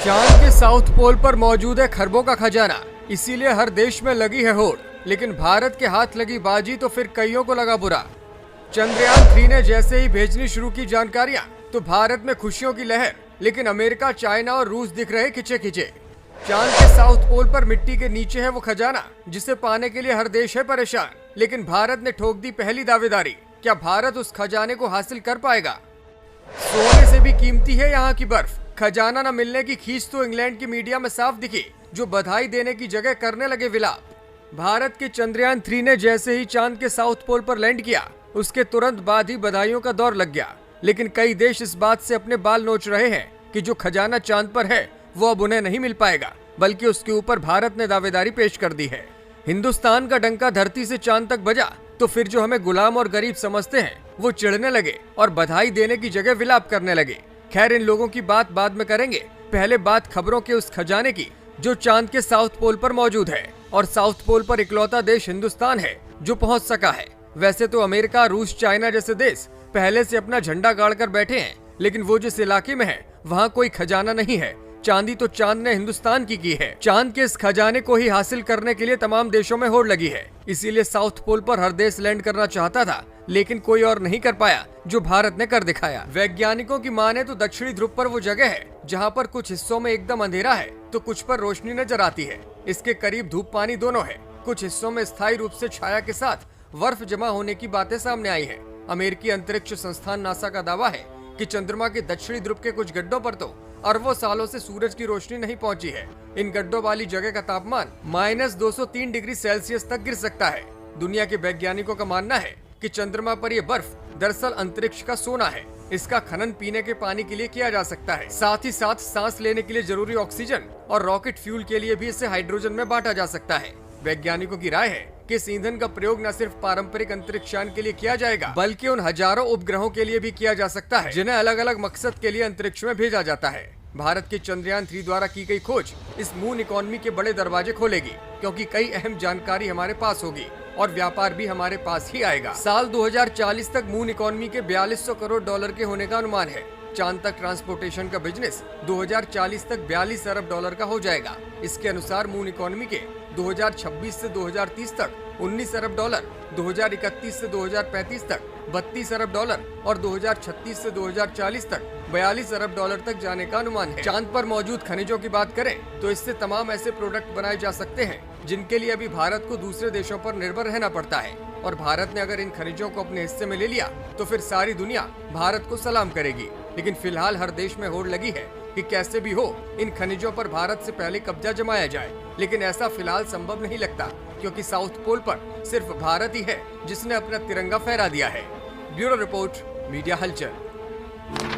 चांद के south pole पर मौजूद है खरबों का खजाना, इसीलिए हर देश में लगी है होड़। लेकिन भारत के हाथ लगी बाजी तो फिर कईयों को लगा बुरा। चंद्रयान 3 ने जैसे ही भेजनी शुरू की जानकारियां तो भारत में खुशियों की लहर, लेकिन अमेरिका, चाइना और रूस दिख रहे खिंचे खिंचे। चांद के साउथ पोल पर मिट्टी के नीचे है वो खजाना जिसे पाने के लिए हर देश है परेशान। लेकिन भारत ने ठोक दी पहली दावेदारी। क्या भारत उस खजाने को हासिल कर पाएगा? सोने से भी कीमती है यहाँ की बर्फ। खजाना न मिलने की खींच तो इंग्लैंड की मीडिया में साफ दिखी, जो बधाई देने की जगह करने लगे विलाप। भारत के चंद्रयान 3 ने जैसे ही चांद के साउथ पोल पर लैंड किया, उसके तुरंत बाद ही बधाइयों का दौर लग गया। लेकिन कई देश इस बात से अपने बाल नोच रहे हैं कि जो खजाना चांद पर है वो अब उन्हें नहीं मिल पाएगा, बल्कि उसके ऊपर भारत ने दावेदारी पेश कर दी है। हिंदुस्तान का डंका धरती से चांद तक बजा तो फिर जो हमें गुलाम और गरीब समझते हैं वो चिढ़ने लगे और बधाई देने की जगह विलाप करने लगे। खैर, इन लोगों की बात बाद में करेंगे। पहले बात खबरों के उस खजाने की जो चांद के साउथ पोल पर मौजूद है। और साउथ पोल पर इकलौता देश हिंदुस्तान है जो पहुंच सका है। वैसे तो अमेरिका, रूस, चाइना जैसे देश पहले से अपना झंडा गाड़ कर बैठे हैं, लेकिन वो जिस इलाके में है वहाँ कोई खजाना नहीं है। चांदी तो चांद ने हिंदुस्तान की है। चांद के इस खजाने को ही हासिल करने के लिए तमाम देशों में होड़ लगी है। इसीलिए साउथ पोल पर हर देश लैंड करना चाहता था, लेकिन कोई और नहीं कर पाया जो भारत ने कर दिखाया। वैज्ञानिकों की माने तो दक्षिणी ध्रुव पर वो जगह है जहाँ पर कुछ हिस्सों में एकदम अंधेरा है तो कुछ पर रोशनी नजर आती है। इसके करीब धूप पानी दोनों है। कुछ हिस्सों में स्थायी रूप से छाया के साथ बर्फ जमा होने की बातें सामने आई है। अमेरिकी अंतरिक्ष संस्थान नासा का दावा है कि चंद्रमा के दक्षिणी ध्रुव के कुछ गड्ढों पर तो अरबों सालों से सूरज की रोशनी नहीं पहुंची है। इन गड्ढों वाली जगह का तापमान -203 डिग्री सेल्सियस तक गिर सकता है। दुनिया के वैज्ञानिकों का मानना है कि चंद्रमा पर यह बर्फ दरअसल अंतरिक्ष का सोना है। इसका खनन पीने के पानी के लिए किया जा सकता है। साथ ही साथ सांस लेने के लिए जरूरी ऑक्सीजन और रॉकेट फ्यूल के लिए भी इसे हाइड्रोजन में बांटा जा सकता है। वैज्ञानिकों की राय है कि इस ईंधन का प्रयोग न सिर्फ पारंपरिक अंतरिक्षयान के लिए किया जाएगा, बल्कि उन हजारों उपग्रहों के लिए भी किया जा सकता है जिन्हें अलग अलग मकसद के लिए अंतरिक्ष में भेजा जाता है। भारत के चंद्रयान 3 द्वारा की गई खोज इस मून इकोनॉमी के बड़े दरवाजे खोलेगी, क्योंकि कई अहम जानकारी हमारे पास होगी और व्यापार भी हमारे पास ही आएगा। साल 2040 तक मून इकोनॉमी के 4200 करोड़ डॉलर के होने का अनुमान है। चांद तक ट्रांसपोर्टेशन का बिजनेस 2040 तक 42 अरब डॉलर का हो जाएगा। इसके अनुसार मून इकोनॉमी के 2026 से 2030 तक 19 अरब डॉलर, 2031 से 2035 तक 32 अरब डॉलर और 2036 से 2040 तक 42 अरब डॉलर तक जाने का अनुमान है। चांद पर मौजूद खनिजों की बात करें तो इससे तमाम ऐसे प्रोडक्ट बनाए जा सकते हैं जिनके लिए अभी भारत को दूसरे देशों पर निर्भर रहना पड़ता है। और भारत ने अगर इन खनिजों को अपने हिस्से में ले लिया तो फिर सारी दुनिया भारत को सलाम करेगी। लेकिन फिलहाल हर देश में होड़ लगी है कि कैसे भी हो इन खनिजों पर भारत से पहले कब्जा जमाया जाए। लेकिन ऐसा फिलहाल संभव नहीं लगता, क्योंकि साउथ पोल पर सिर्फ भारत ही है जिसने अपना तिरंगा फहरा दिया है। ब्यूरो रिपोर्ट, मीडिया हलचल।